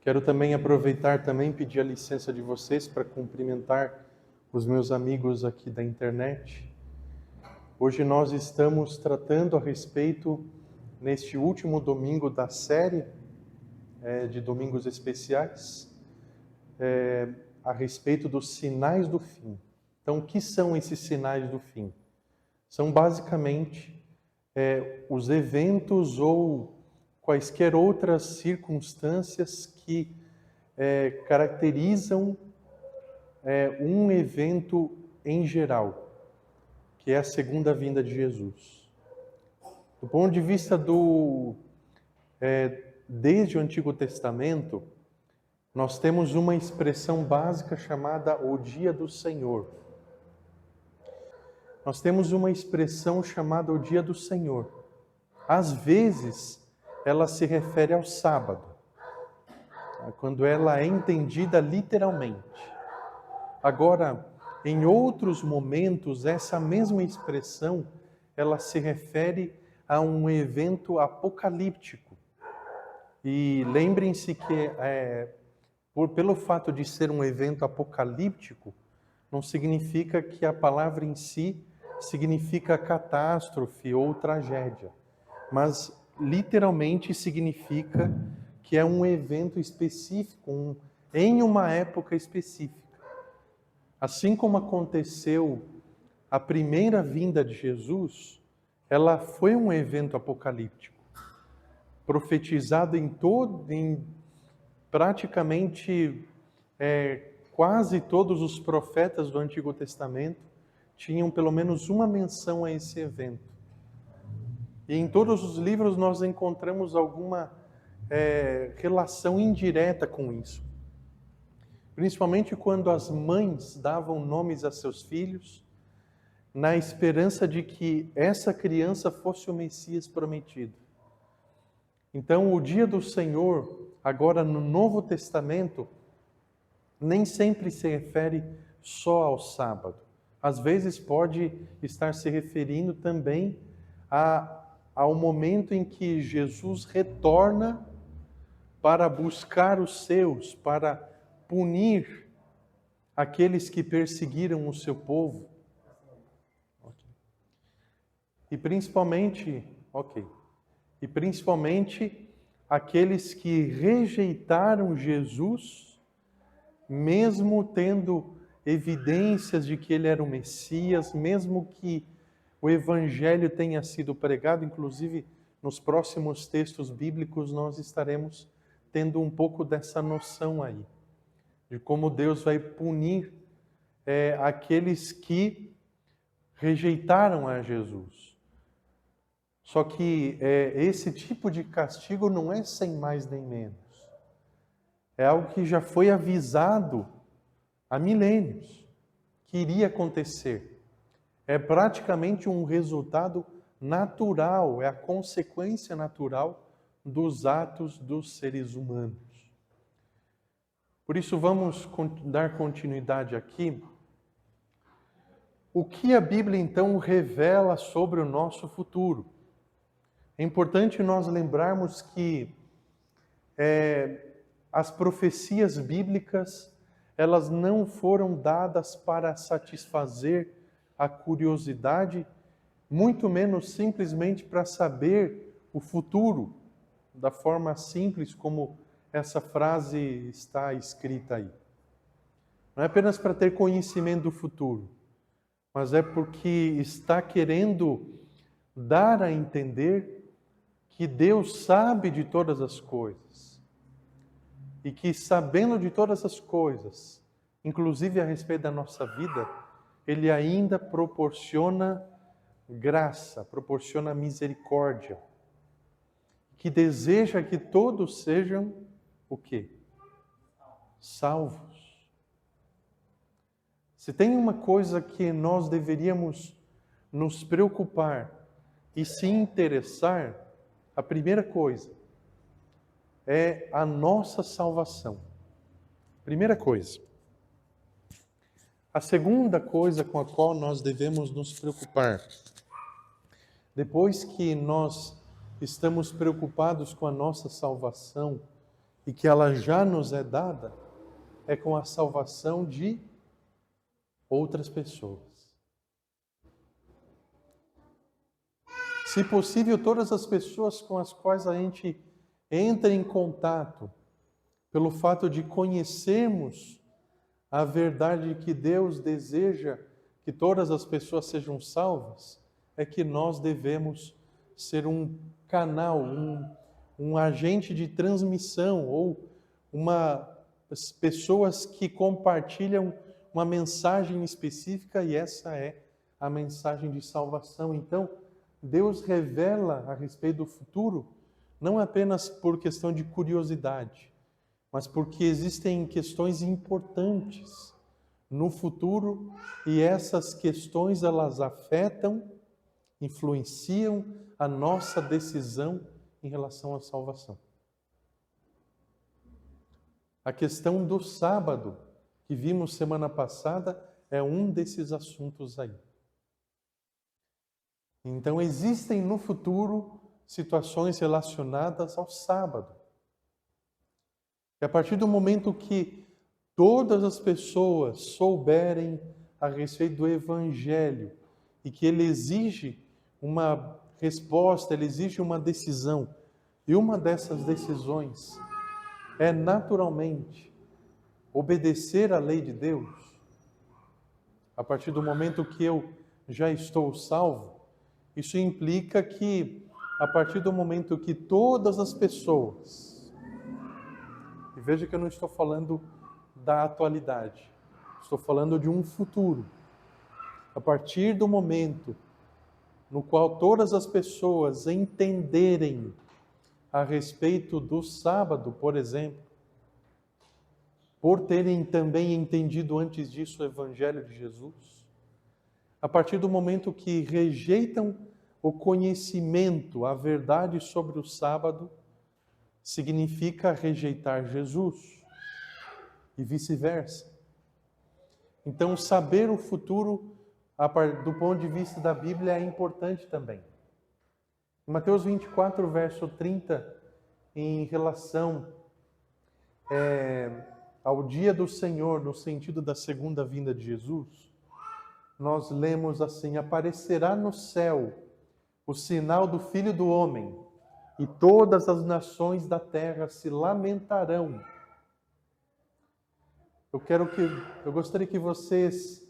Quero também aproveitar também pedir a licença de vocês para cumprimentar os meus amigos aqui da internet. Hoje nós estamos tratando a respeito, neste último domingo da série de domingos especiais, a respeito dos sinais do fim. Então, o que são esses sinais do fim? São basicamente os eventos ou quaisquer outras circunstâncias que caracterizam um evento em geral, que é a segunda vinda de Jesus. Do ponto de vista desde o Antigo Testamento, nós temos uma expressão básica chamada o Dia do Senhor. Nós temos uma expressão chamada o Dia do Senhor. Às vezes, ela se refere ao sábado, quando ela é entendida literalmente. Agora, em outros momentos, essa mesma expressão, ela se refere a um evento apocalíptico. E lembrem-se que, pelo fato de ser um evento apocalíptico, não significa que a palavra em si significa catástrofe ou tragédia, mas literalmente significa que é um evento específico, em uma época específica. Assim como aconteceu a primeira vinda de Jesus, ela foi um evento apocalíptico, profetizado em praticamente quase todos os profetas do Antigo Testamento tinham pelo menos uma menção a esse evento. E em todos os livros nós encontramos alguma relação indireta com isso. Principalmente quando as mães davam nomes a seus filhos, na esperança de que essa criança fosse o Messias prometido. Então, o Dia do Senhor, agora no Novo Testamento, nem sempre se refere só ao sábado. Às vezes pode estar se referindo também ao momento em que Jesus retorna para buscar os seus, para punir aqueles que perseguiram o seu povo. E principalmente aqueles que rejeitaram Jesus, mesmo tendo evidências de que ele era o Messias, mesmo que o Evangelho tenha sido pregado. Inclusive, nos próximos textos bíblicos nós estaremos tendo um pouco dessa noção aí, de como Deus vai punir aqueles que rejeitaram a Jesus. Só que esse tipo de castigo não é sem mais nem menos. É algo que já foi avisado há milênios que iria acontecer. É praticamente um resultado natural, é a consequência natural dos atos dos seres humanos. Por isso vamos dar continuidade aqui. O que a Bíblia então revela sobre o nosso futuro? É importante nós lembrarmos que as profecias bíblicas, elas não foram dadas para satisfazer a curiosidade, muito menos simplesmente para saber o futuro, da forma simples como essa frase está escrita aí. Não é apenas para ter conhecimento do futuro, mas é porque está querendo dar a entender que Deus sabe de todas as coisas. E que, sabendo de todas as coisas, inclusive a respeito da nossa vida, Ele ainda proporciona graça, proporciona misericórdia. Que deseja que todos sejam o quê? Salvos. Se tem uma coisa que nós deveríamos nos preocupar e se interessar, a primeira coisa é a nossa salvação. Primeira coisa. A segunda coisa com a qual nós devemos nos preocupar, depois que nós estamos preocupados com a nossa salvação e que ela já nos é dada, é com a salvação de outras pessoas. Se possível, todas as pessoas com as quais a gente entra em contato, pelo fato de conhecermos a verdade que Deus deseja que todas as pessoas sejam salvas, é que nós devemos ser um canal, um agente de transmissão ou pessoas que compartilham uma mensagem específica, e essa é a mensagem de salvação. Então, Deus revela a respeito do futuro, não apenas por questão de curiosidade, mas porque existem questões importantes no futuro, e essas questões elas afetam, influenciam a nossa decisão em relação à salvação. A questão do sábado, que vimos semana passada, é um desses assuntos aí. Então existem no futuro situações relacionadas ao sábado. E a partir do momento que todas as pessoas souberem a respeito do Evangelho e que ele exige uma resposta, ele exige uma decisão, e uma dessas decisões é naturalmente obedecer à lei de Deus, a partir do momento que eu já estou salvo, isso implica que, a partir do momento que todas as pessoas, e veja que eu não estou falando da atualidade, estou falando de um futuro, a partir do momento no qual todas as pessoas entenderem a respeito do sábado, por exemplo, por terem também entendido antes disso o Evangelho de Jesus, a partir do momento que rejeitam o conhecimento, a verdade sobre o sábado, significa rejeitar Jesus e vice-versa. Então, saber o futuro do ponto de vista da Bíblia é importante também. Em Mateus 24, verso 30, em relação ao dia do Senhor, no sentido da segunda vinda de Jesus, nós lemos assim: aparecerá no céu o sinal do Filho do Homem, e todas as nações da terra se lamentarão. Eu gostaria que vocês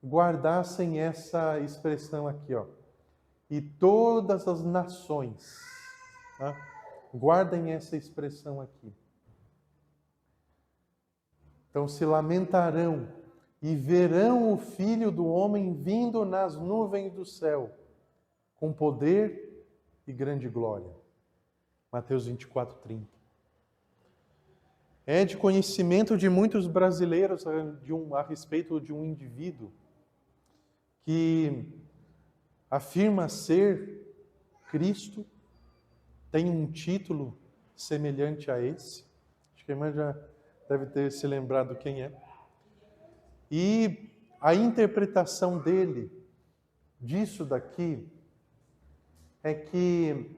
guardassem essa expressão aqui, ó. E todas as nações, tá? Guardem essa expressão aqui. Então, se lamentarão e verão o Filho do Homem vindo nas nuvens do céu, com poder e grande glória. Mateus 24, 30. É de conhecimento de muitos brasileiros a respeito de um indivíduo que afirma ser Cristo, tem um título semelhante a esse. Acho que a irmã já deve ter se lembrado quem é. E a interpretação dele, disso daqui, é que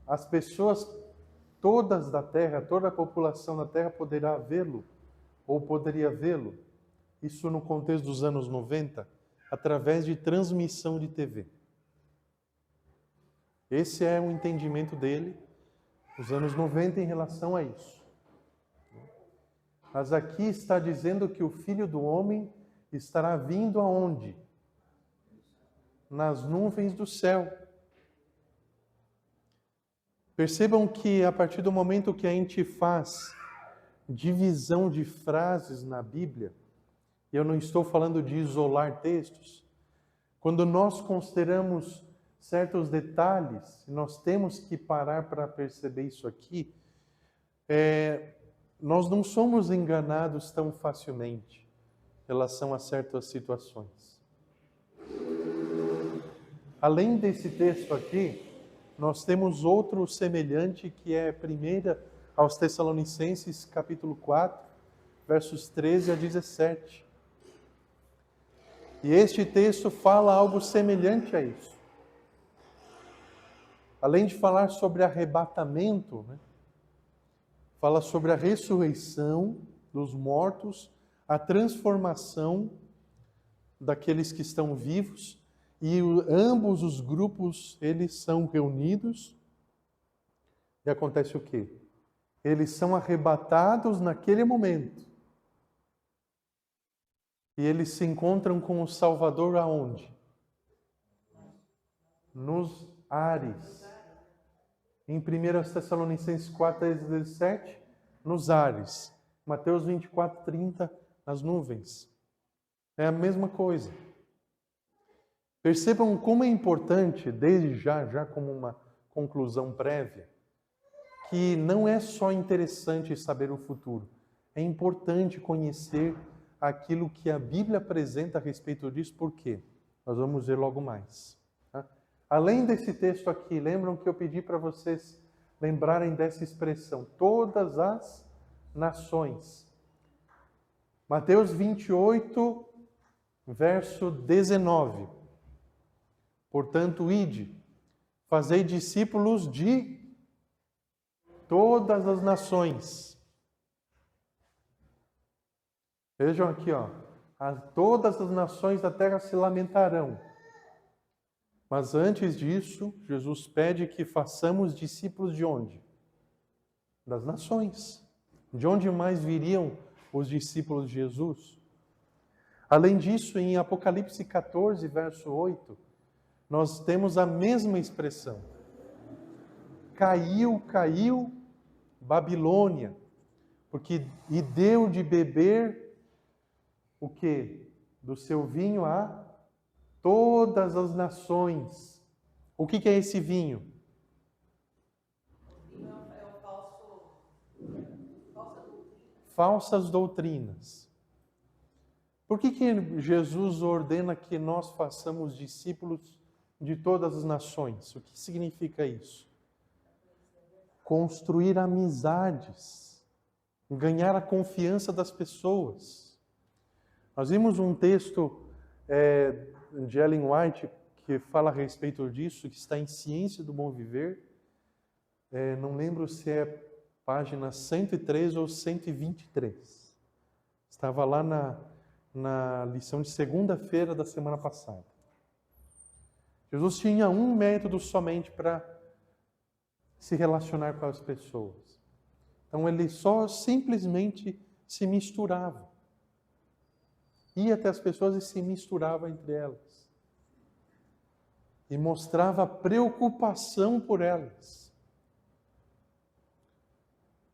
as pessoas todas da terra, toda a população da terra poderá vê-lo, ou poderia vê-lo, isso no contexto dos anos 90, através de transmissão de TV. Esse é o entendimento dele, nos anos 90, em relação a isso. Mas aqui está dizendo que o Filho do Homem estará vindo aonde? Nas nuvens do céu. Percebam que a partir do momento que a gente faz divisão de frases na Bíblia, e eu não estou falando de isolar textos, quando nós consideramos certos detalhes, nós temos que parar para perceber isso aqui, nós não somos enganados tão facilmente em relação a certas situações. Além desse texto aqui, nós temos outro semelhante que é 1 aos Tessalonicenses, capítulo 4, versos 13 a 17. E este texto fala algo semelhante a isso. Além de falar sobre arrebatamento, né, fala sobre a ressurreição dos mortos, a transformação daqueles que estão vivos, e ambos os grupos, eles são reunidos, e acontece o quê? Eles são arrebatados naquele momento. E eles se encontram com o Salvador aonde? Nos ares. Em 1 Tessalonicenses 4:17, nos ares. Mateus 24:30, nas nuvens. É a mesma coisa. Percebam como é importante, desde já como uma conclusão prévia, que não é só interessante saber o futuro. É importante conhecer aquilo que a Bíblia apresenta a respeito disso, por quê? Nós vamos ver logo mais. Tá? Além desse texto aqui, lembram que eu pedi para vocês lembrarem dessa expressão, todas as nações. Mateus 28, verso 19. Portanto, ide, fazei discípulos de todas as nações. Vejam aqui, todas as nações da terra se lamentarão. Mas antes disso, Jesus pede que façamos discípulos de onde? Das nações. De onde mais viriam os discípulos de Jesus? Além disso, em Apocalipse 14, verso 8, nós temos a mesma expressão. Caiu Babilônia, e deu de beber o quê? Do seu vinho a todas as nações. O que é esse vinho? Falsas doutrinas. Por que Jesus ordena que nós façamos discípulos de todas as nações? O que significa isso? Construir amizades, ganhar a confiança das pessoas. Nós vimos um texto de Ellen White que fala a respeito disso, que está em Ciência do Bom Viver. Não lembro se é página 103 ou 123. Estava lá na lição de segunda-feira da semana passada. Jesus tinha um método somente para se relacionar com as pessoas. Então ele só simplesmente se misturava. Ia até as pessoas e se misturava entre elas. E mostrava preocupação por elas.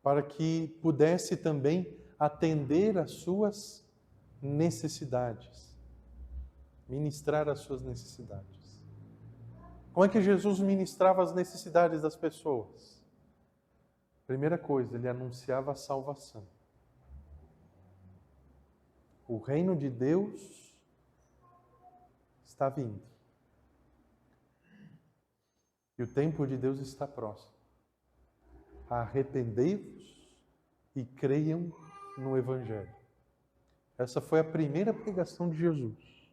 Para que pudesse também atender às suas necessidades. Ministrar as suas necessidades. Como é que Jesus ministrava as necessidades das pessoas? Primeira coisa, ele anunciava a salvação. O reino de Deus está vindo. E o tempo de Deus está próximo. Arrependei-vos e creiam no Evangelho. Essa foi a primeira pregação de Jesus.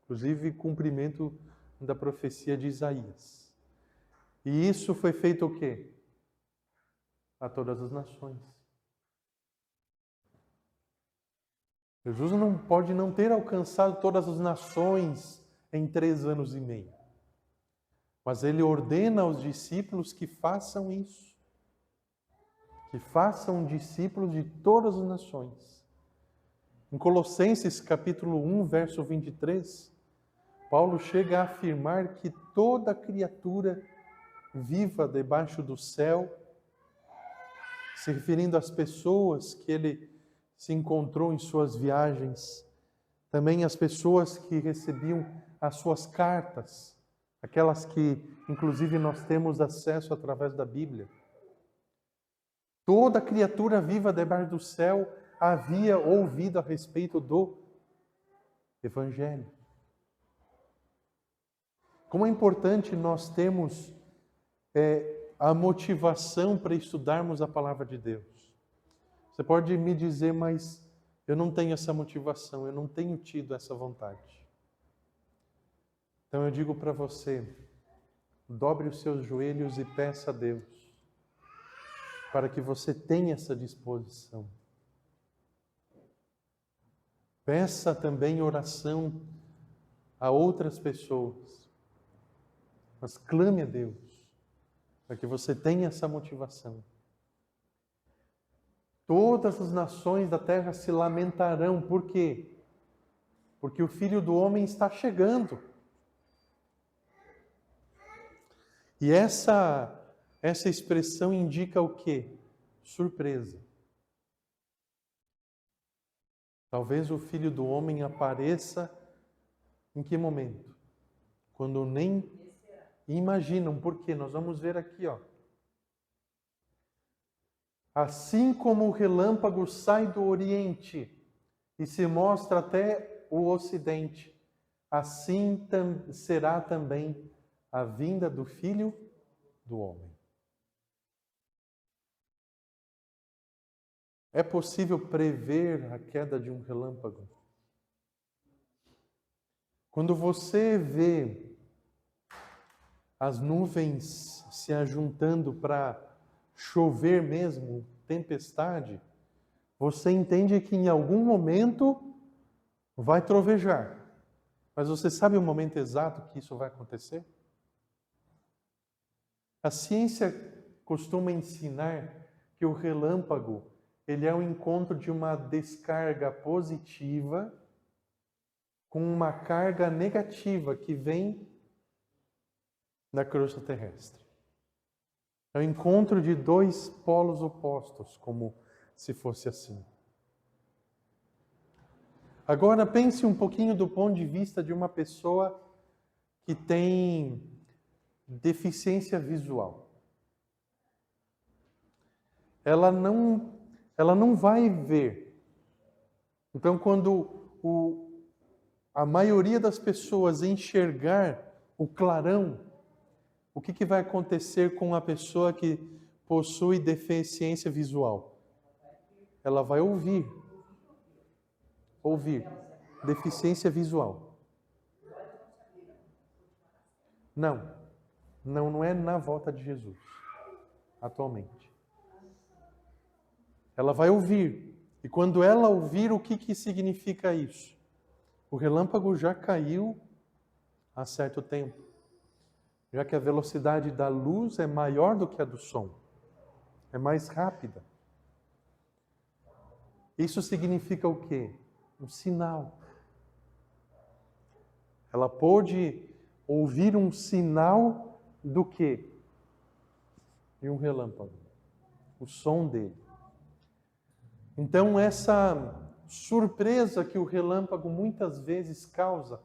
Inclusive, cumprimento da profecia de Isaías. E isso foi feito o quê? A todas as nações. Jesus não pode não ter alcançado todas as nações em 3 anos e meio. Mas ele ordena aos discípulos que façam isso. Que façam discípulos de todas as nações. Em Colossenses capítulo 1, verso 23, Paulo chega a afirmar que toda criatura viva debaixo do céu, se referindo às pessoas que ele se encontrou em suas viagens, também as pessoas que recebiam as suas cartas, aquelas que, inclusive, nós temos acesso através da Bíblia. Toda criatura viva debaixo do céu havia ouvido a respeito do Evangelho. Como é importante nós termos a motivação para estudarmos a palavra de Deus. Você pode me dizer, mas eu não tenho essa motivação, eu não tenho tido essa vontade. Então eu digo para você, dobre os seus joelhos e peça a Deus para que você tenha essa disposição. Peça também oração a outras pessoas, mas clame a Deus, para que você tenha essa motivação. Todas as nações da terra se lamentarão, por quê? Porque o Filho do Homem está chegando. E essa expressão indica o quê? Surpresa. Talvez o Filho do Homem apareça em que momento? Quando nem imaginam. Por quê? Nós vamos ver aqui, ó. Assim como o relâmpago sai do Oriente e se mostra até o Ocidente, assim será também a vinda do Filho do Homem. É possível prever a queda de um relâmpago? Quando você vê as nuvens se ajuntando para chover mesmo, tempestade, você entende que em algum momento vai trovejar. Mas você sabe o momento exato que isso vai acontecer? A ciência costuma ensinar que o relâmpago, ele é o encontro de uma descarga positiva com uma carga negativa que vem da crosta terrestre. É o encontro de dois polos opostos, como se fosse assim. Agora pense um pouquinho do ponto de vista de uma pessoa que tem deficiência visual. Ela não vai ver. Então, quando a maioria das pessoas enxergar o clarão, o que vai acontecer com a pessoa que possui deficiência visual? Ela vai ouvir. Ouvir. Deficiência visual. Não é na volta de Jesus, atualmente. Ela vai ouvir. E quando ela ouvir, o que significa isso? O relâmpago já caiu há certo tempo, já que a velocidade da luz é maior do que a do som, é mais rápida. Isso significa o quê? Um sinal. Ela pôde ouvir um sinal do quê? De um relâmpago, o som dele. Então essa surpresa que o relâmpago muitas vezes causa,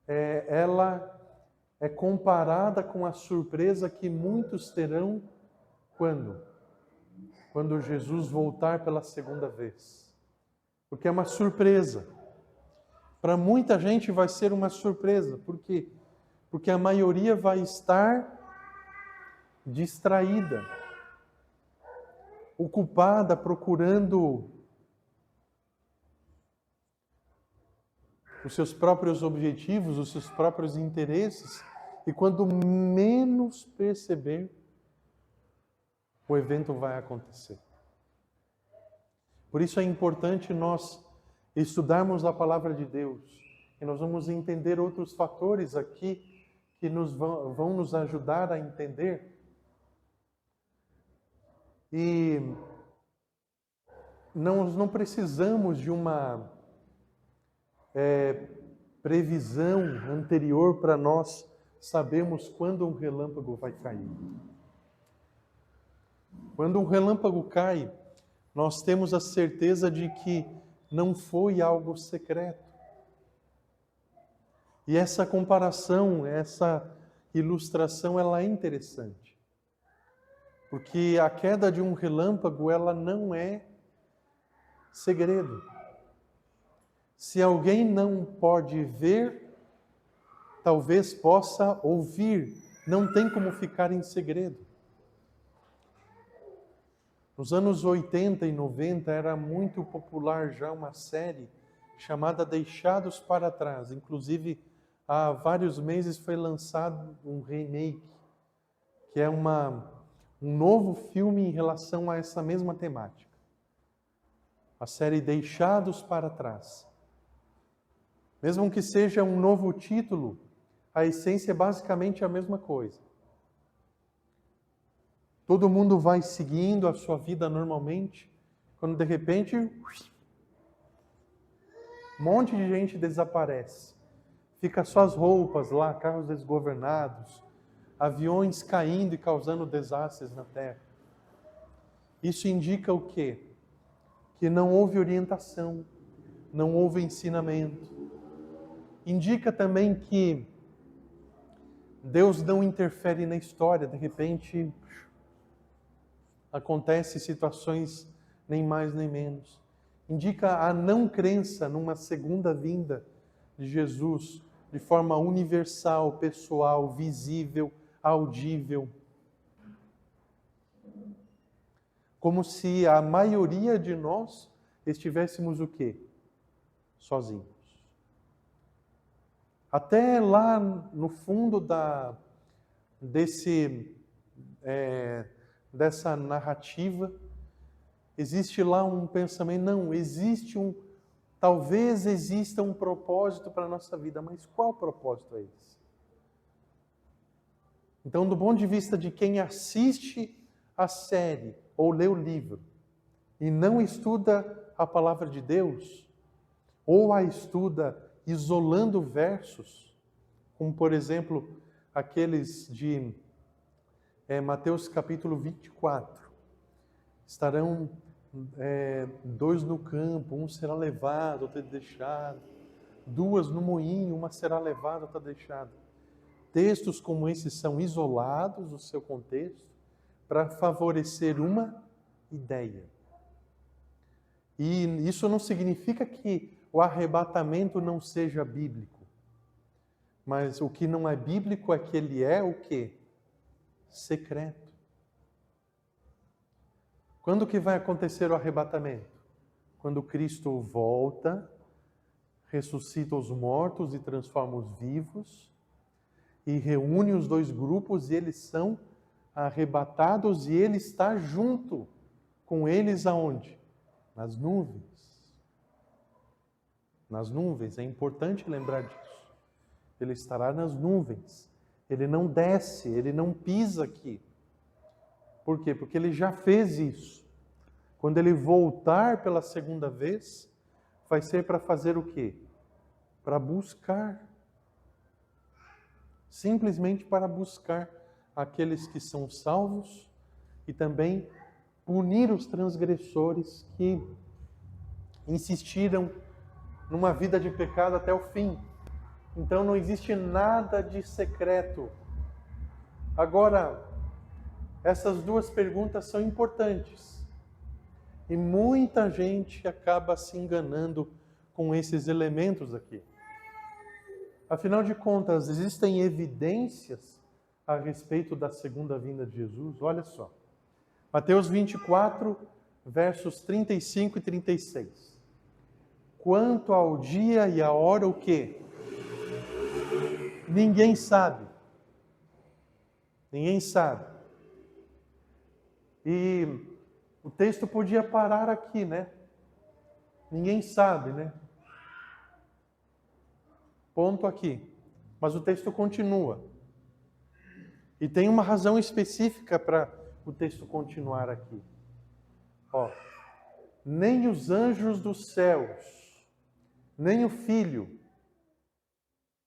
ela é comparada com a surpresa que muitos terão quando? Quando Jesus voltar pela segunda vez. Porque é uma surpresa. Para muita gente vai ser uma surpresa. Por quê? Porque a maioria vai estar distraída, ocupada, procurando os seus próprios objetivos, os seus próprios interesses, e quando menos perceber, o evento vai acontecer. Por isso é importante nós estudarmos a palavra de Deus, e nós vamos entender outros fatores aqui que vão nos ajudar a entender. E nós não precisamos de uma previsão anterior para nós sabermos quando um relâmpago vai cair. Quando um relâmpago cai, nós temos a certeza de que não foi algo secreto. E essa comparação, essa ilustração, ela é interessante. Porque a queda de um relâmpago, ela não é segredo. Se alguém não pode ver, talvez possa ouvir. Não tem como ficar em segredo. Nos anos 80 e 90 era muito popular já uma série chamada Deixados para Trás. Inclusive, há vários meses foi lançado um remake, que é um um novo filme em relação a essa mesma temática. A série Deixados para Trás. Mesmo que seja um novo título, a essência é basicamente a mesma coisa. Todo mundo vai seguindo a sua vida normalmente, quando de repente, um monte de gente desaparece. Fica só as roupas lá, carros desgovernados, aviões caindo e causando desastres na Terra. Isso indica o quê? Que não houve orientação, não houve ensinamento. Indica também que Deus não interfere na história, de repente acontecem situações nem mais nem menos. Indica a não crença numa segunda vinda de Jesus de forma universal, pessoal, visível, audível. Como se a maioria de nós estivéssemos o quê? Sozinhos. Até lá no fundo dessa narrativa, existe lá um pensamento, não, talvez exista um propósito para a nossa vida, mas qual propósito é esse? Então, do ponto de vista de quem assiste a série ou lê o livro e não estuda a palavra de Deus, ou a estuda isolando versos, como por exemplo aqueles de Mateus capítulo 24, estarão dois no campo, um será levado, outro deixado, duas no moinho, uma será levada, outra deixada. Textos como esses são isolados do seu contexto para favorecer uma ideia. E isso não significa que o arrebatamento não seja bíblico. Mas o que não é bíblico é que ele é o quê? Secreto. Quando que vai acontecer o arrebatamento? Quando Cristo volta, ressuscita os mortos e transforma os vivos, e reúne os dois grupos e eles são arrebatados e ele está junto com eles aonde? Nas nuvens. Nas nuvens, é importante lembrar disso. Ele estará nas nuvens. Ele não desce, ele não pisa aqui. Por quê? Porque ele já fez isso. Quando ele voltar pela segunda vez, vai ser para fazer o quê? Para buscar. Simplesmente para buscar aqueles que são salvos e também punir os transgressores que insistiram numa vida de pecado até o fim. Então não existe nada de secreto. Agora, essas duas perguntas são importantes. E muita gente acaba se enganando com esses elementos aqui. Afinal de contas, existem evidências a respeito da segunda vinda de Jesus? Olha só. Mateus 24, versos 35 e 36. Quanto ao dia e à hora, o quê? Ninguém sabe. Ninguém sabe. E o texto podia parar aqui, né? Ninguém sabe, né? Ponto aqui. Mas o texto continua. E tem uma razão específica para o texto continuar aqui. Ó, nem os anjos dos céus, nem o Filho.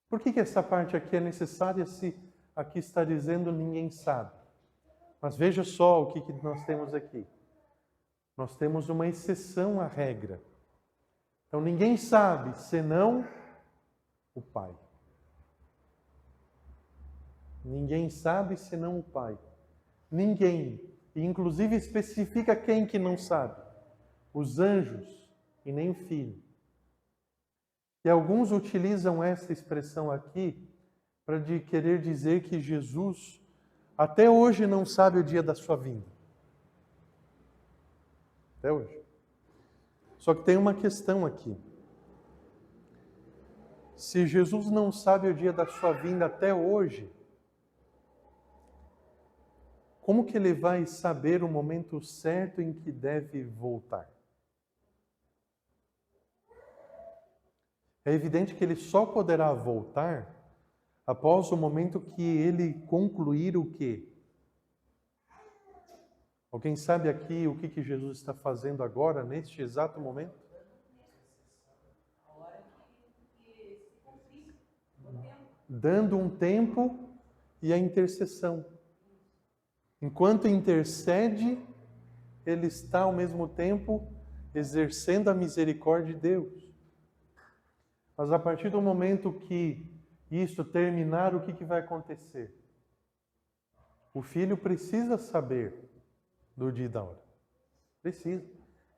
Por que essa parte aqui é necessária se aqui está dizendo ninguém sabe? Mas veja só o que nós temos aqui. Nós temos uma exceção à regra. Então ninguém sabe, senão o Pai. Ninguém sabe, senão o Pai. Ninguém. E inclusive especifica quem que não sabe. Os anjos e nem o Filho. E alguns utilizam essa expressão aqui para querer dizer que Jesus até hoje não sabe o dia da sua vinda. Até hoje. Só que tem uma questão aqui. Se Jesus não sabe o dia da sua vinda até hoje, como que ele vai saber o momento certo em que deve voltar? É evidente que ele só poderá voltar após o momento que ele concluir o quê? Alguém sabe aqui o que Jesus está fazendo agora, neste exato momento? Dando um tempo e a intercessão. Enquanto intercede, ele está ao mesmo tempo exercendo a misericórdia de Deus. Mas a partir do momento que isso terminar, o que vai acontecer? O filho precisa saber do dia e da hora. Precisa.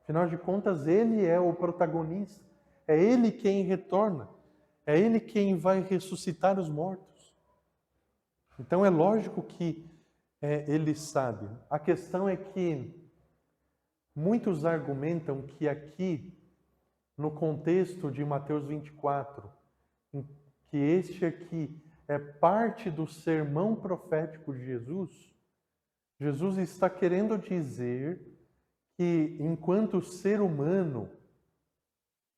Afinal de contas, ele é o protagonista. É ele quem retorna. É ele quem vai ressuscitar os mortos. Então é lógico que ele sabe. A questão é que muitos argumentam que aqui, no contexto de Mateus 24, que este aqui é parte do sermão profético de Jesus, Jesus está querendo dizer que enquanto ser humano,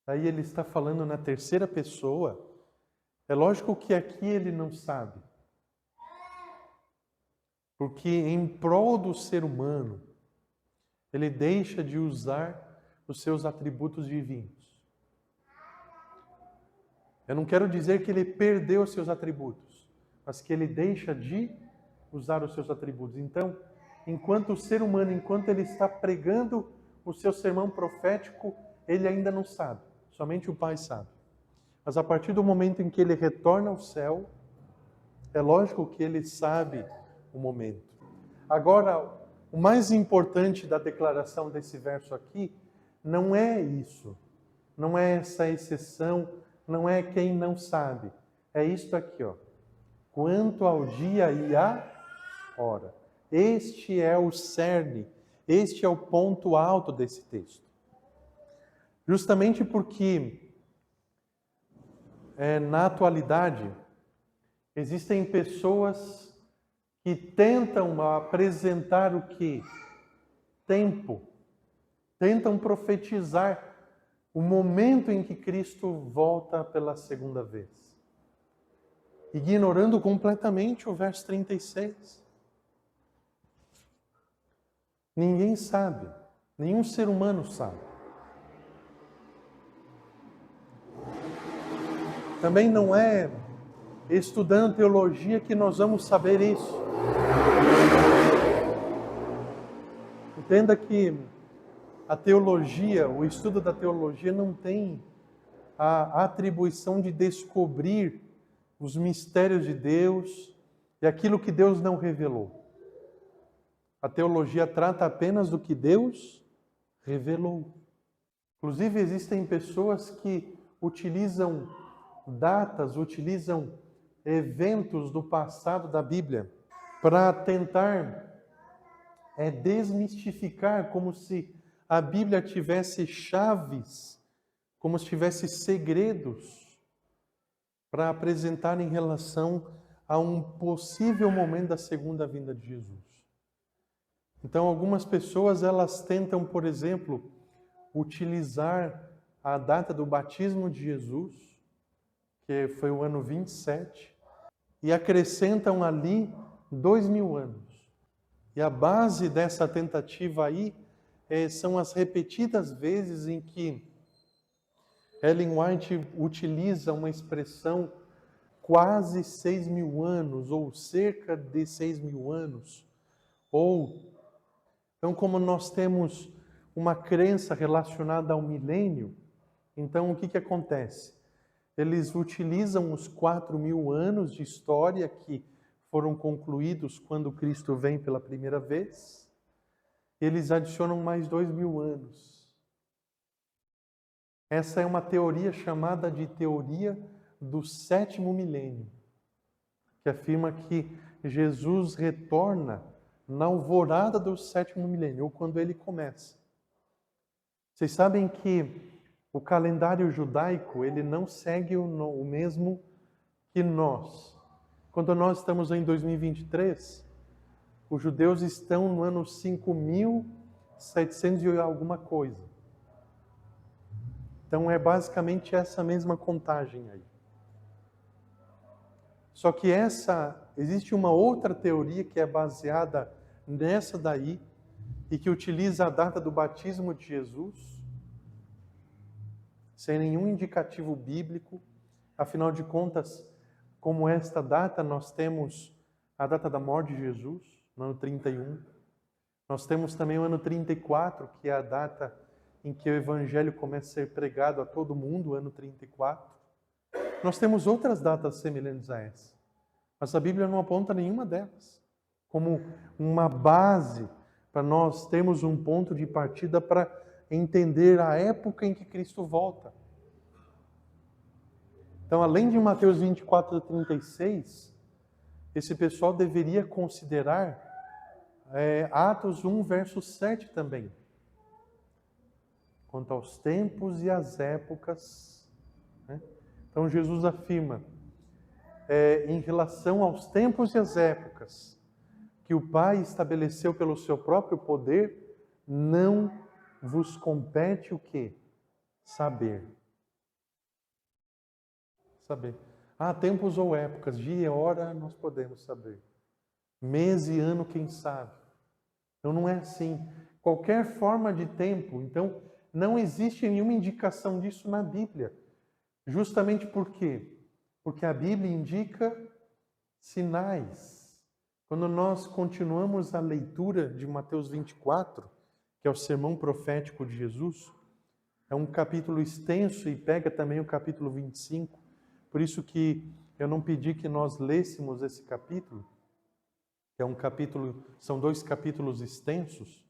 aí ele está falando na terceira pessoa, é lógico que aqui ele não sabe. Porque em prol do ser humano, ele deixa de usar os seus atributos divinos. Eu não quero dizer que ele perdeu os seus atributos, mas que ele deixa de usar os seus atributos. Então, enquanto ser humano, enquanto ele está pregando o seu sermão profético, ele ainda não sabe. Somente o Pai sabe. Mas a partir do momento em que ele retorna ao céu, é lógico que ele sabe o momento. Agora, o mais importante da declaração desse verso aqui não é isso. Não é essa exceção, não é quem não sabe. É isto aqui, ó. Quanto ao dia e à hora. Este é o cerne, este é o ponto alto desse texto. Justamente porque na atualidade existem pessoas que tentam apresentar o quê? Tempo. Tentam profetizar o momento em que Cristo volta pela segunda vez. Ignorando completamente o verso 36. Ninguém sabe. Nenhum ser humano sabe. Também não é estudando teologia que nós vamos saber isso. Entenda que a teologia, o estudo da teologia não tem a atribuição de descobrir os mistérios de Deus e aquilo que Deus não revelou. A teologia trata apenas do que Deus revelou. Inclusive, existem pessoas que utilizam datas, utilizam eventos do passado da Bíblia para tentar desmistificar, como se a Bíblia tivesse chaves, como se tivesse segredos para apresentar em relação a um possível momento da segunda vinda de Jesus. Então, algumas pessoas, elas tentam, por exemplo, utilizar a data do batismo de Jesus, que foi o ano 27, e acrescentam ali 2000 anos. E a base dessa tentativa aí são as repetidas vezes em que Ellen White utiliza uma expressão quase 6.000 anos, ou cerca de 6.000 anos. Então, como nós temos uma crença relacionada ao milênio, então o que acontece? Eles utilizam os 4.000 anos de história que foram concluídos quando Cristo vem pela primeira vez. Eles adicionam mais 2.000 anos. Essa é uma teoria chamada de teoria do 7º milênio, que afirma que Jesus retorna na alvorada do 7º milênio, ou quando ele começa. Vocês sabem que o calendário judaico, ele não segue o mesmo que nós. Quando nós estamos em 2023, os judeus estão no ano 5.700 e alguma coisa. Então é basicamente essa mesma contagem aí. Só que existe uma outra teoria que é baseada nessa daí e que utiliza a data do batismo de Jesus, sem nenhum indicativo bíblico. Afinal de contas, como esta data, nós temos a data da morte de Jesus, no ano 31. Nós temos também o ano 34, que é a data em que o Evangelho começa a ser pregado a todo mundo, o ano 34. Nós temos outras datas semelhantes a essa, mas a Bíblia não aponta nenhuma delas como uma base para nós termos um ponto de partida para entender a época em que Cristo volta. Então, além de Mateus 24 e 36, esse pessoal deveria considerar Atos 1, verso 7 também. Quanto aos tempos e às épocas, né? Então, Jesus afirma, em relação aos tempos e às épocas, que o Pai estabeleceu pelo seu próprio poder, não vos compete o quê? Saber. Saber. Tempos ou épocas, dia e hora nós podemos saber. Mês e ano, quem sabe. Então não é assim. Qualquer forma de tempo, então não existe nenhuma indicação disso na Bíblia. Justamente por quê? Porque a Bíblia indica sinais. Quando nós continuamos a leitura de Mateus 24, que é o sermão profético de Jesus, é um capítulo extenso e pega também o capítulo 25. Por isso que eu não pedi que nós lêssemos esse capítulo, que é são 2 capítulos extensos.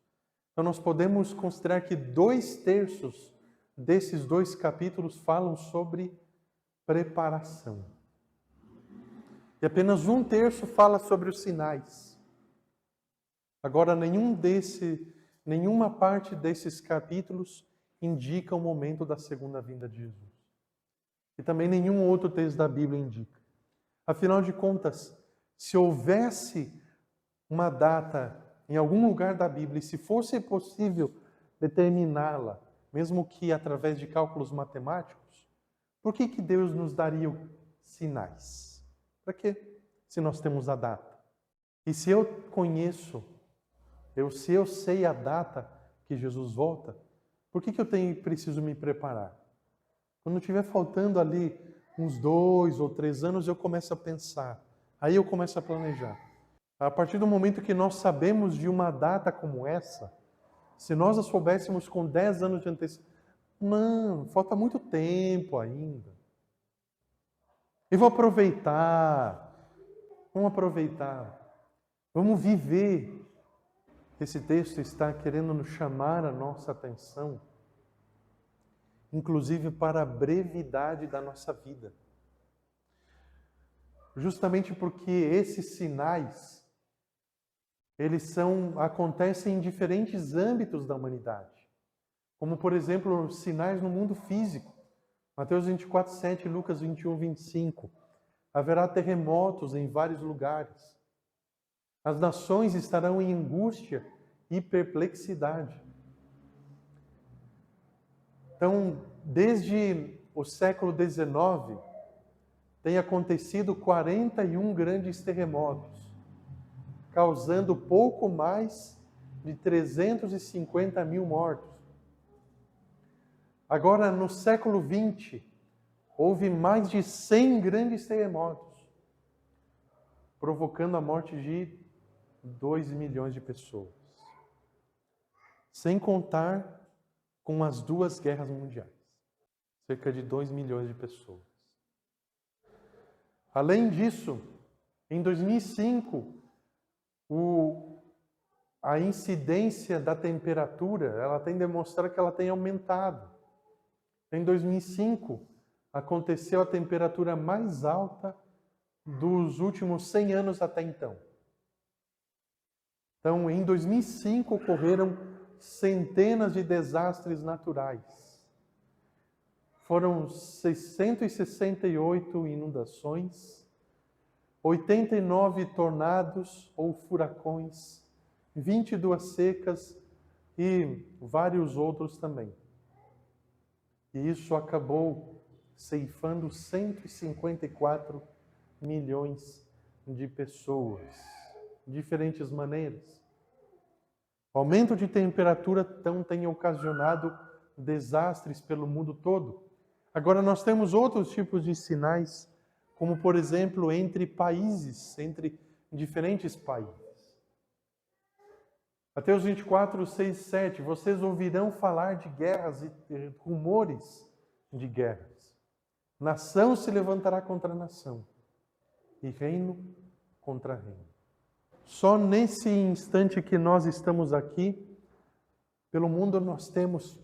Então nós podemos considerar que 2/3 desses 2 capítulos falam sobre preparação. E apenas 1/3 fala sobre os sinais. Agora, nenhuma parte desses capítulos indica o momento da segunda vinda de Jesus. E também nenhum outro texto da Bíblia indica. Afinal de contas, se houvesse uma data em algum lugar da Bíblia, e se fosse possível determiná-la, mesmo que através de cálculos matemáticos, por que Deus nos daria sinais? Para quê? Se nós temos a data. E se eu se eu sei a data que Jesus volta, por que eu preciso me preparar? Quando estiver faltando ali uns 2 ou 3 anos, eu começo a pensar. Aí eu começo a planejar. A partir do momento que nós sabemos de uma data como essa, se nós a soubéssemos com 10 anos de antecedência, não, falta muito tempo ainda. Eu vou aproveitar. Vamos aproveitar. Vamos viver. Esse texto está querendo nos chamar a nossa atenção, inclusive para a brevidade da nossa vida. Justamente porque esses sinais, acontecem em diferentes âmbitos da humanidade. Como, por exemplo, sinais no mundo físico. Mateus 24, 7, Lucas 21, 25. Haverá terremotos em vários lugares. As nações estarão em angústia e perplexidade. Então, desde o século XIX, tem acontecido 41 grandes terremotos, causando pouco mais de 350 mil mortos. Agora, no século XX, houve mais de 100 grandes terremotos, provocando a morte de 2 milhões de pessoas. Sem contar com as 2 guerras mundiais. Cerca de 2 milhões de pessoas. Além disso, em 2005, a incidência da temperatura, ela tem demonstrado que ela tem aumentado. Em 2005, aconteceu a temperatura mais alta dos últimos 100 anos até então. Então, em 2005, ocorreram centenas de desastres naturais. Foram 668 inundações, 89 tornados ou furacões, 22 secas e vários outros também. E isso acabou ceifando 154 milhões de pessoas, de diferentes maneiras. O aumento de temperatura então tem ocasionado desastres pelo mundo todo. Agora nós temos outros tipos de sinais, como por exemplo entre países, entre diferentes países. Mateus 24, 6, 7, vocês ouvirão falar de guerras e rumores de guerras. Nação se levantará contra nação e reino contra reino. Só nesse instante que nós estamos aqui, pelo mundo nós temos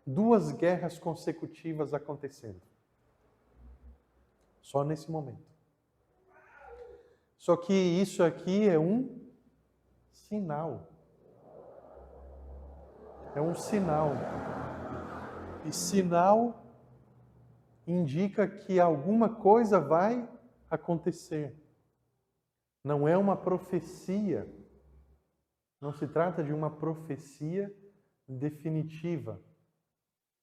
2 guerras consecutivas acontecendo. Só nesse momento. Só que isso aqui é um sinal. É um sinal. E sinal indica que alguma coisa vai acontecer. Não é uma profecia. Não se trata de uma profecia definitiva,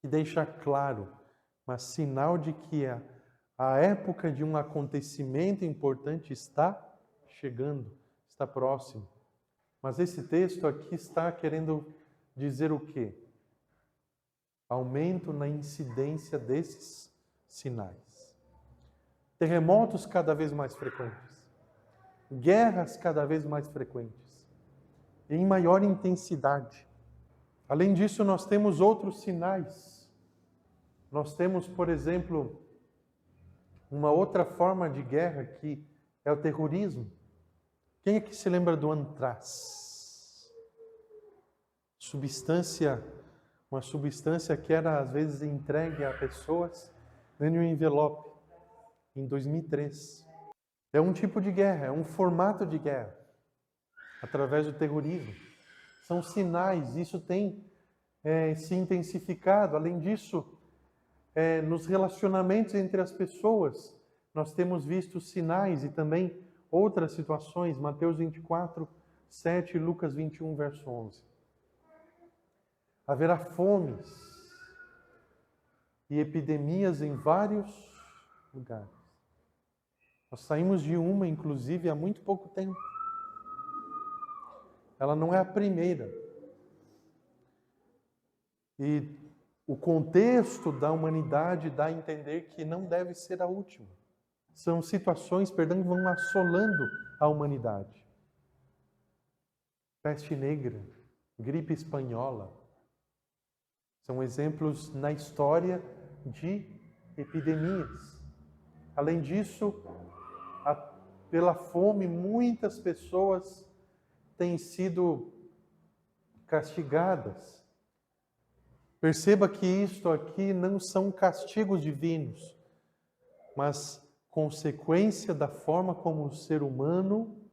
que deixa claro, mas sinal de que a época de um acontecimento importante está chegando, está próximo. Mas esse texto aqui está querendo dizer o quê? Aumento na incidência desses sinais. Terremotos cada vez mais frequentes. Guerras cada vez mais frequentes. E em maior intensidade. Além disso, nós temos outros sinais. Nós temos, por exemplo, uma outra forma de guerra que é o terrorismo. Quem é que se lembra do antraz? Uma substância que era às vezes entregue a pessoas em um envelope, em 2003. É um tipo de guerra, é um formato de guerra, através do terrorismo. São sinais, isso tem se intensificado. Além disso, nos relacionamentos entre as pessoas, nós temos visto sinais e também outras situações. Mateus 24, 7 e Lucas 21, verso 11. Haverá fomes e epidemias em vários lugares. Nós saímos de uma, inclusive, há muito pouco tempo. Ela não é a primeira. E o contexto da humanidade dá a entender que não deve ser a última. São situações, que vão assolando a humanidade. Peste negra, gripe espanhola, são exemplos na história de epidemias. Além disso, pela fome, muitas pessoas têm sido castigadas. Perceba que isto aqui não são castigos divinos, mas consequência da forma como o ser humano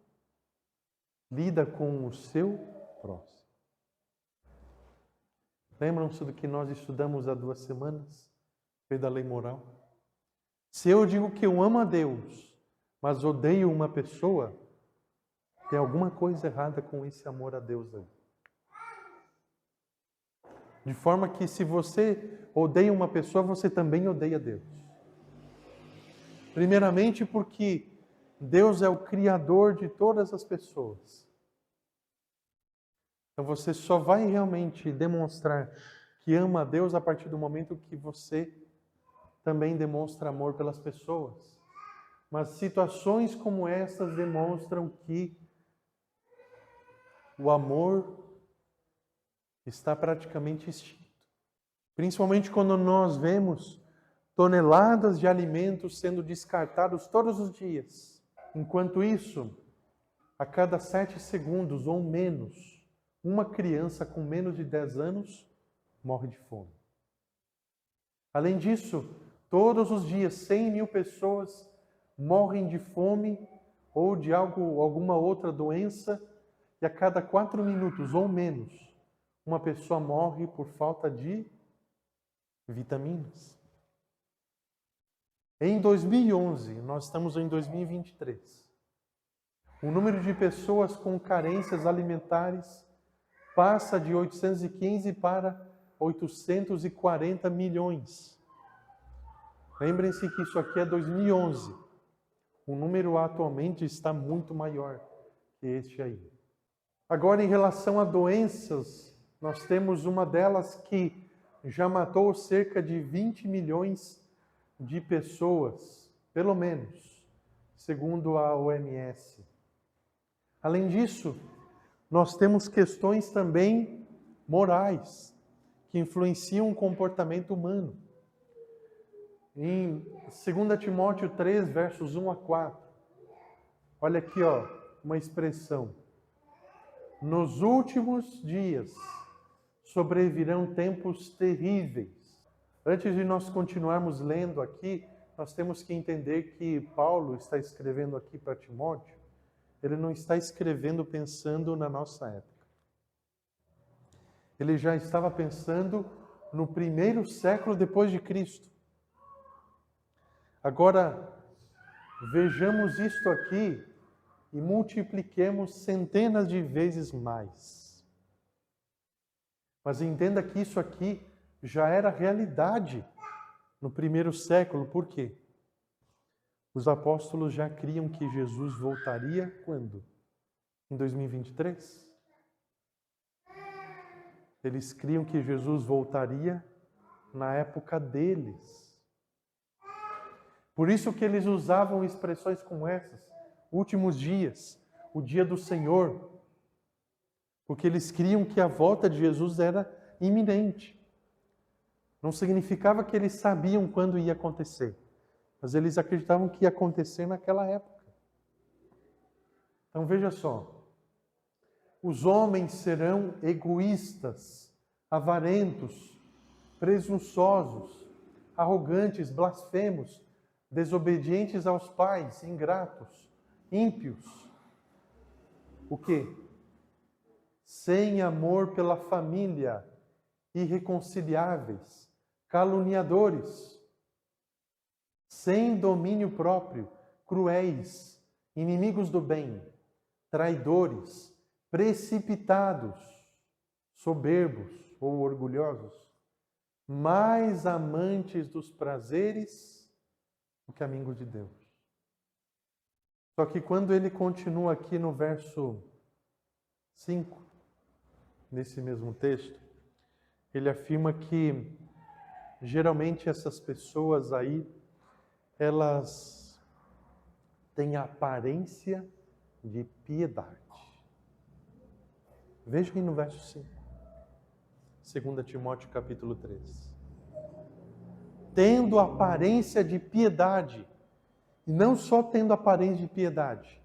lida com o seu próximo. Lembram-se do que nós estudamos há 2 semanas? Foi da lei moral. Se eu digo que eu amo a Deus, mas odeio uma pessoa, tem alguma coisa errada com esse amor a Deus aí. De forma que se você odeia uma pessoa, você também odeia Deus. Primeiramente porque Deus é o Criador de todas as pessoas. Então você só vai realmente demonstrar que ama a Deus a partir do momento que você também demonstra amor pelas pessoas. Mas situações como essas demonstram que o amor está praticamente extinto. Principalmente quando nós vemos toneladas de alimentos sendo descartados todos os dias. Enquanto isso, a cada 7 segundos ou menos, uma criança com menos de 10 anos morre de fome. Além disso, todos os dias 100 mil pessoas morrem de fome ou de alguma outra doença, e a cada 4 minutos ou menos, uma pessoa morre por falta de vitaminas. Em 2011, nós estamos em 2023, o número de pessoas com carências alimentares passa de 815 para 840 milhões. Lembrem-se que isso aqui é 2011. O número atualmente está muito maior que este aí. Agora, em relação a doenças, nós temos uma delas que já matou cerca de 20 milhões de pessoas, pelo menos, segundo a OMS. Além disso, nós temos questões também morais que influenciam o comportamento humano. Em 2 Timóteo 3, versos 1 a 4, olha aqui, uma expressão. Nos últimos dias sobrevirão tempos terríveis. Antes de nós continuarmos lendo aqui, nós temos que entender que Paulo está escrevendo aqui para Timóteo, ele não está escrevendo pensando na nossa época. Ele já estava pensando no primeiro século depois de Cristo. Agora, vejamos isto aqui e multipliquemos centenas de vezes mais. Mas entenda que isso aqui já era realidade no primeiro século. Por quê? Os apóstolos já criam que Jesus voltaria quando? Em 2023? Eles criam que Jesus voltaria na época deles. Por isso que eles usavam expressões como essas, últimos dias, o dia do Senhor, porque eles criam que a volta de Jesus era iminente. Não significava que eles sabiam quando ia acontecer, mas eles acreditavam que ia acontecer naquela época. Então veja só, os homens serão egoístas, avarentos, presunçosos, arrogantes, blasfemos, desobedientes aos pais, ingratos, ímpios. O quê? Sem amor pela família, irreconciliáveis, caluniadores, sem domínio próprio, cruéis, inimigos do bem, traidores, precipitados, soberbos ou orgulhosos, mais amantes dos prazeres do que amigos de Deus. Só que quando ele continua aqui no verso 5, nesse mesmo texto, ele afirma que geralmente essas pessoas aí, elas têm a aparência de piedade. Veja aí no verso 5. 2 Timóteo capítulo 3. Tendo aparência de piedade, e não só tendo aparência de piedade,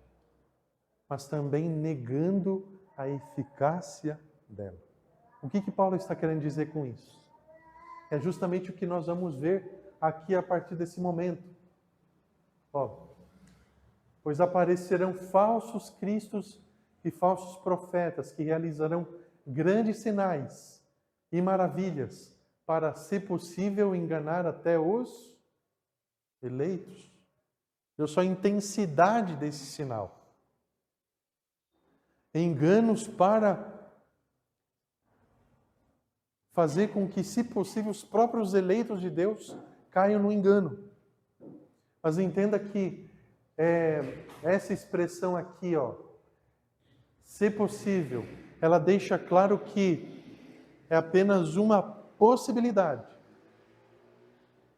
mas também negando a eficácia dela. O que Paulo está querendo dizer com isso? É justamente o que nós vamos ver aqui a partir desse momento. Pois aparecerão falsos cristos e falsos profetas que realizarão grandes sinais e maravilhas para, se possível, enganar até os eleitos. Olha só a intensidade desse sinal. Enganos para fazer com que, se possível, os próprios eleitos de Deus caiam no engano. Mas entenda que essa expressão aqui, se possível, ela deixa claro que é apenas uma possibilidade.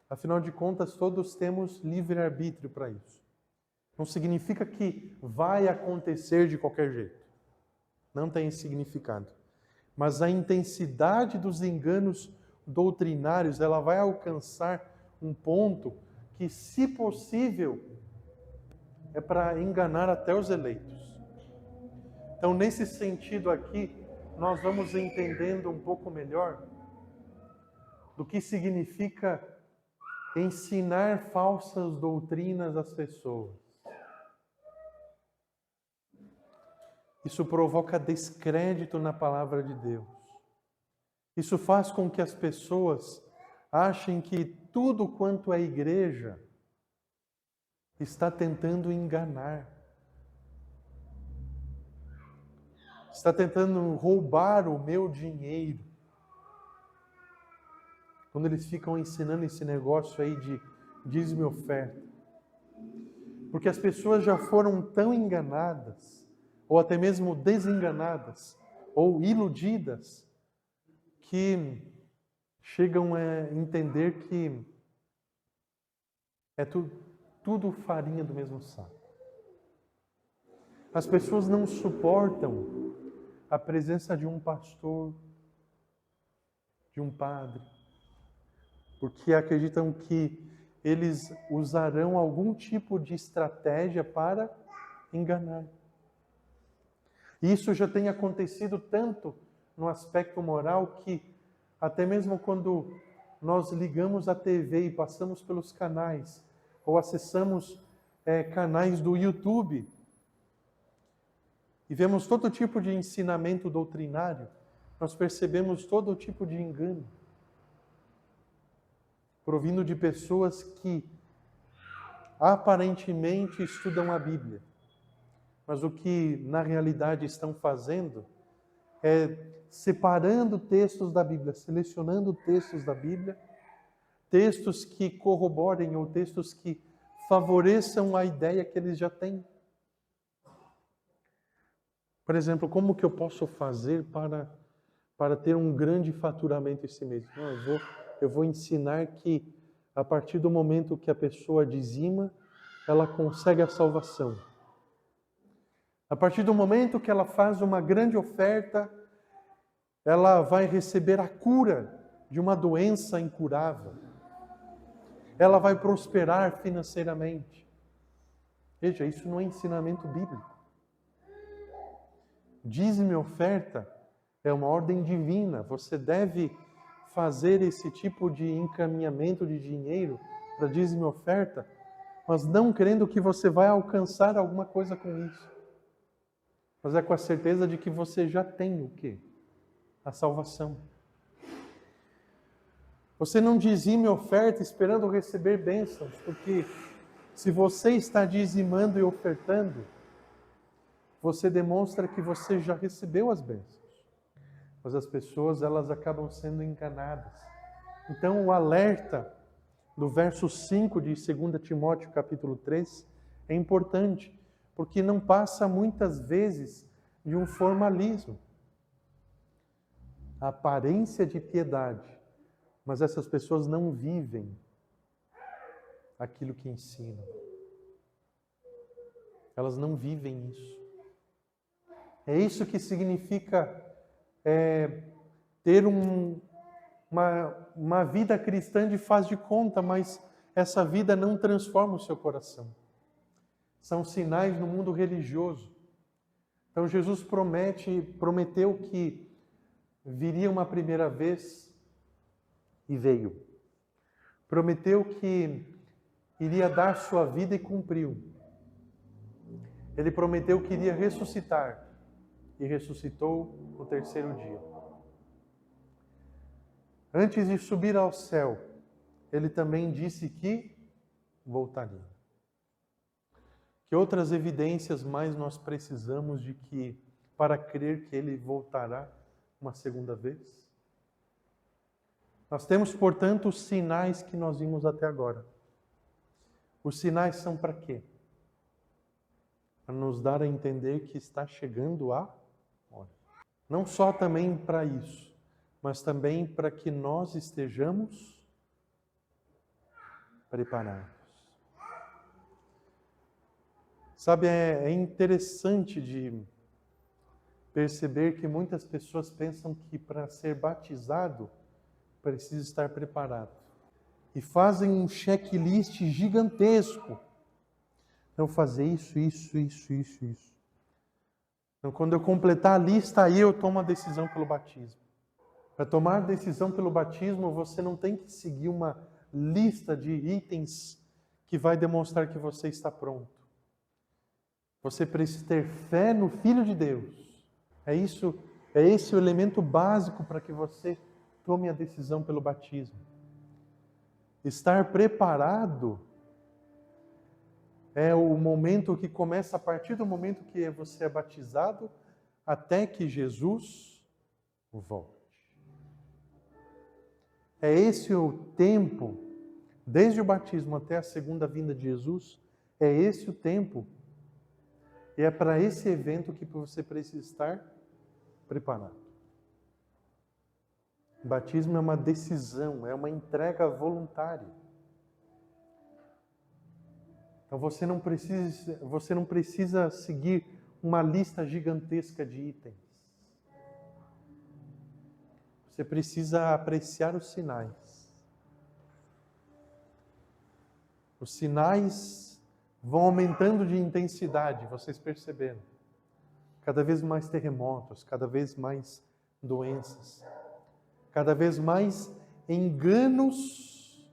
Afinal de contas, todos temos livre-arbítrio para isso. Não significa que vai acontecer de qualquer jeito. Não tem significado. Mas a intensidade dos enganos doutrinários, ela vai alcançar um ponto que, se possível, é para enganar até os eleitos. Então, nesse sentido aqui, nós vamos entendendo um pouco melhor do que significa ensinar falsas doutrinas às pessoas. Isso provoca descrédito na palavra de Deus. Isso faz com que as pessoas achem que tudo quanto é igreja está tentando enganar, está tentando roubar o meu dinheiro. Quando eles ficam ensinando esse negócio aí de dízimo e oferta. Porque as pessoas já foram tão enganadas, ou até mesmo desenganadas, ou iludidas, que chegam a entender que é tudo farinha do mesmo saco. As pessoas não suportam a presença de um pastor, de um padre, porque acreditam que eles usarão algum tipo de estratégia para enganar. Isso já tem acontecido tanto no aspecto moral que até mesmo quando nós ligamos a TV e passamos pelos canais ou acessamos canais do YouTube e vemos todo tipo de ensinamento doutrinário, nós percebemos todo tipo de engano provindo de pessoas que aparentemente estudam a Bíblia, mas o que na realidade estão fazendo é separando textos da Bíblia, selecionando textos da Bíblia, textos que corroborem ou textos que favoreçam a ideia que eles já têm. Por exemplo, como que eu posso fazer para ter um grande faturamento esse mês? Não, eu vou ensinar que a partir do momento que a pessoa dizima, ela consegue a salvação. A partir do momento que ela faz uma grande oferta, ela vai receber a cura de uma doença incurável. Ela vai prosperar financeiramente. Veja, isso não é ensinamento bíblico. Dízimo e oferta é uma ordem divina. Você deve fazer esse tipo de encaminhamento de dinheiro para dízimo e oferta, mas não crendo que você vai alcançar alguma coisa com isso. Mas é com a certeza de que você já tem o quê? A salvação. Você não dizime oferta esperando receber bênçãos, porque se você está dizimando e ofertando, você demonstra que você já recebeu as bênçãos. Mas as pessoas, elas acabam sendo enganadas. Então o alerta do verso 5 de 2 Timóteo capítulo 3 é importante, porque não passa muitas vezes de um formalismo. A aparência de piedade, mas essas pessoas não vivem aquilo que ensinam. Elas não vivem isso. É isso que significa ter uma vida cristã de faz de conta, mas essa vida não transforma o seu coração. São sinais no mundo religioso. Então Jesus prometeu que viria uma primeira vez e veio. Prometeu que iria dar sua vida e cumpriu. Ele prometeu que iria ressuscitar e ressuscitou no terceiro dia. Antes de subir ao céu, ele também disse que voltaria. Que outras evidências mais nós precisamos de que para crer que ele voltará uma segunda vez? Nós temos, portanto, os sinais que nós vimos até agora. Os sinais são para quê? Para nos dar a entender que está chegando a hora. Não só também para isso, mas também para que nós estejamos preparados. Sabe, é interessante de perceber que muitas pessoas pensam que para ser batizado precisa estar preparado. E fazem um checklist gigantesco. Então, fazer isso. Então, quando eu completar a lista, aí eu tomo a decisão pelo batismo. Para tomar decisão pelo batismo, você não tem que seguir uma lista de itens que vai demonstrar que você está pronto. Você precisa ter fé no Filho de Deus. É esse o elemento básico para que você tome a decisão pelo batismo. Estar preparado É o momento que começa a partir do momento que você é batizado até que Jesus volte. É esse o tempo, desde o batismo até a segunda vinda de Jesus, é esse o tempo. E é para esse evento que você precisa estar preparado. O batismo é uma decisão, é uma entrega voluntária. Então você não precisa seguir uma lista gigantesca de itens. Você precisa apreciar os sinais. Os sinais vão aumentando de intensidade, vocês perceberam? Cada vez mais terremotos, cada vez mais doenças, cada vez mais enganos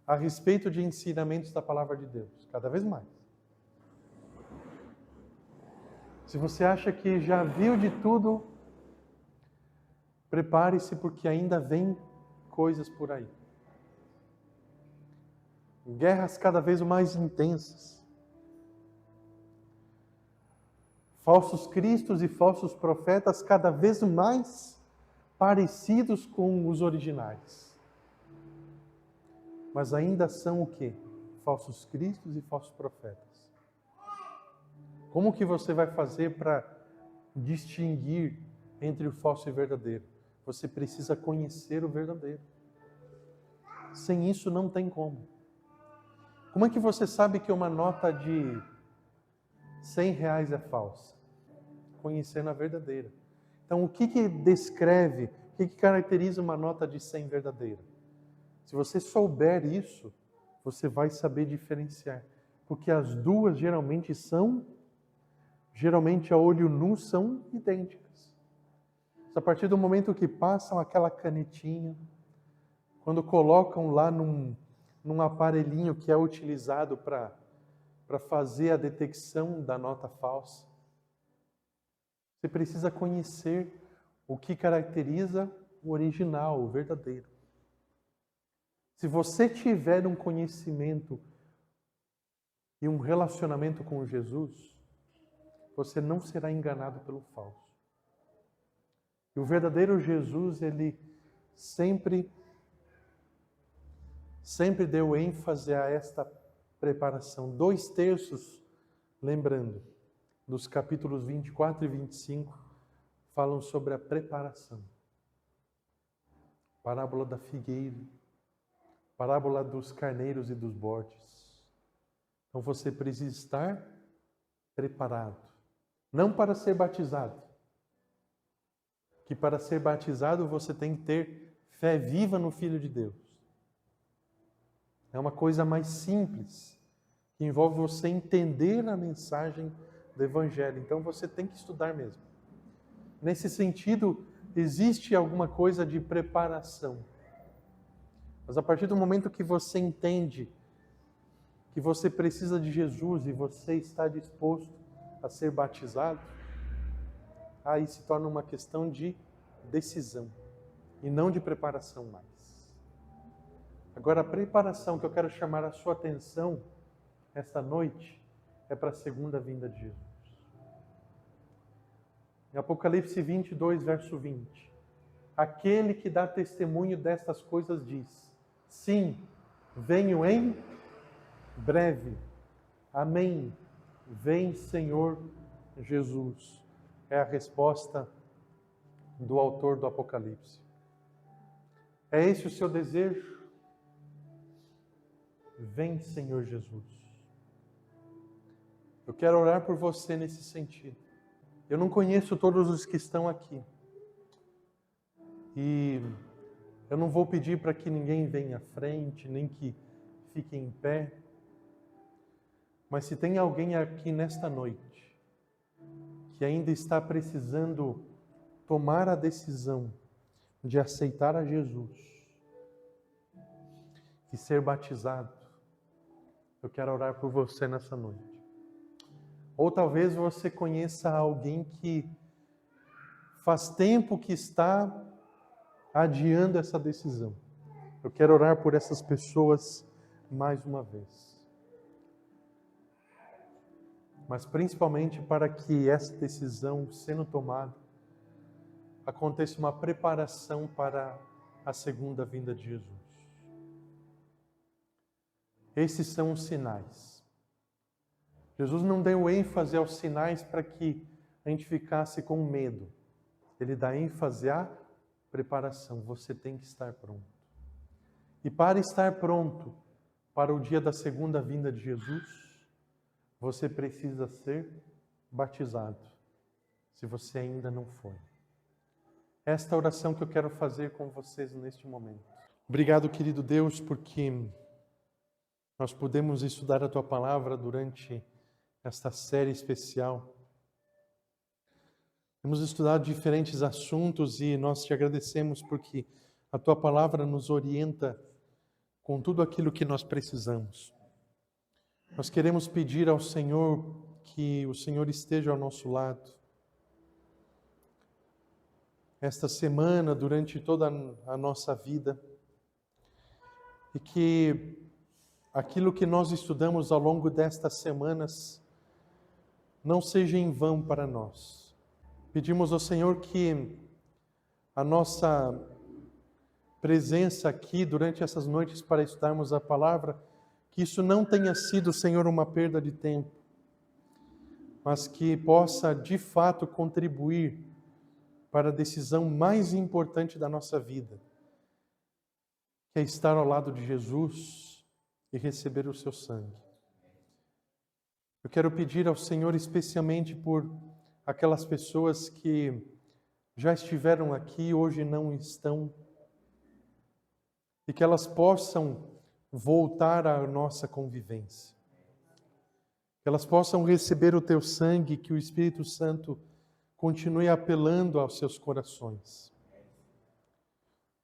a respeito de ensinamentos da palavra de Deus, cada vez mais. Se você acha que já viu de tudo, prepare-se porque ainda vem coisas por aí. Guerras cada vez mais intensas. Falsos cristos e falsos profetas cada vez mais parecidos com os originais. Mas ainda são o quê? Falsos cristos e falsos profetas. Como que você vai fazer para distinguir entre o falso e o verdadeiro? Você precisa conhecer o verdadeiro. Sem isso não tem como. Como é que você sabe que uma nota de R$100 é falsa? Conhecendo a verdadeira. Então, o que descreve, o que caracteriza uma nota de 100 verdadeira? Se você souber isso, você vai saber diferenciar. Porque as duas geralmente a olho nu são idênticas. Mas a partir do momento que passam aquela canetinha, quando colocam lá num aparelhinho que é utilizado para fazer a detecção da nota falsa, você precisa conhecer o que caracteriza o original, o verdadeiro. Se você tiver um conhecimento e um relacionamento com Jesus, você não será enganado pelo falso. E o verdadeiro Jesus, ele sempre deu ênfase a esta preparação. 2/3, lembrando, dos capítulos 24 e 25, falam sobre a preparação. Parábola da figueira, parábola dos carneiros e dos bodes. Então você precisa estar preparado. Não para ser batizado. Que para ser batizado você tem que ter fé viva no Filho de Deus. É uma coisa mais simples, que envolve você entender a mensagem do Evangelho. Então você tem que estudar mesmo. Nesse sentido, existe alguma coisa de preparação. Mas a partir do momento que você entende que você precisa de Jesus e você está disposto a ser batizado, aí se torna uma questão de decisão e não de preparação mais. Agora, a preparação que eu quero chamar a sua atenção esta noite é para a segunda vinda de Jesus. Em Apocalipse 22, verso 20, aquele que dá testemunho destas coisas diz: sim, venho em breve. Amém. Vem, Senhor Jesus. É a resposta do autor do Apocalipse. É esse o seu desejo? Vem, Senhor Jesus. Eu quero orar por você nesse sentido. Eu não conheço todos os que estão aqui. E eu não vou pedir para que ninguém venha à frente, nem que fique em pé. Mas se tem alguém aqui nesta noite que ainda está precisando tomar a decisão de aceitar a Jesus e ser batizado, eu quero orar por você nessa noite. Ou talvez você conheça alguém que faz tempo que está adiando essa decisão. Eu quero orar por essas pessoas mais uma vez. mas principalmente para que essa decisão sendo tomada, aconteça uma preparação para a segunda vinda de Jesus. Esses são os sinais. Jesus não deu ênfase aos sinais para que a gente ficasse com medo. Ele dá ênfase à preparação. Você tem que estar pronto. E para estar pronto para o dia da segunda vinda de Jesus, você precisa ser batizado, se você ainda não foi. Esta oração que eu quero fazer com vocês neste momento. Obrigado, querido Deus, porque nós podemos estudar a Tua Palavra durante esta série especial. Temos estudado diferentes assuntos e nós te agradecemos porque a Tua Palavra nos orienta com tudo aquilo que nós precisamos. Nós queremos pedir ao Senhor que o Senhor esteja ao nosso lado. Esta semana, durante toda a nossa vida, e que aquilo que nós estudamos ao longo destas semanas não seja em vão para nós. Pedimos ao Senhor que a nossa presença aqui durante essas noites para estudarmos a palavra, que isso não tenha sido, Senhor, uma perda de tempo, mas que possa de fato contribuir para a decisão mais importante da nossa vida, que é estar ao lado de Jesus e receber o seu sangue. Eu quero pedir ao Senhor especialmente por aquelas pessoas que já estiveram aqui e hoje não estão, e que elas possam voltar à nossa convivência. Que elas possam receber o Teu sangue, que o Espírito Santo continue apelando aos seus corações.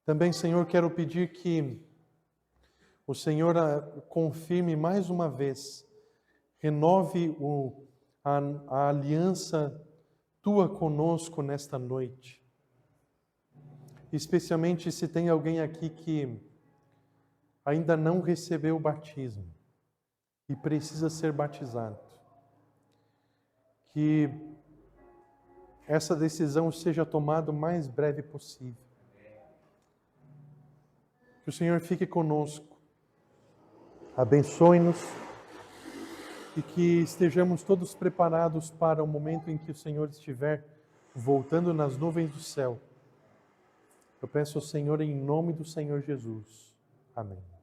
Também, Senhor, quero pedir que o Senhor confirme mais uma vez, renove a aliança Tua conosco nesta noite. Especialmente se tem alguém aqui que ainda não recebeu o batismo e precisa ser batizado. Que essa decisão seja tomada o mais breve possível. Que o Senhor fique conosco, abençoe-nos e que estejamos todos preparados para o momento em que o Senhor estiver voltando nas nuvens do céu. Eu peço ao Senhor em nome do Senhor Jesus. Amém.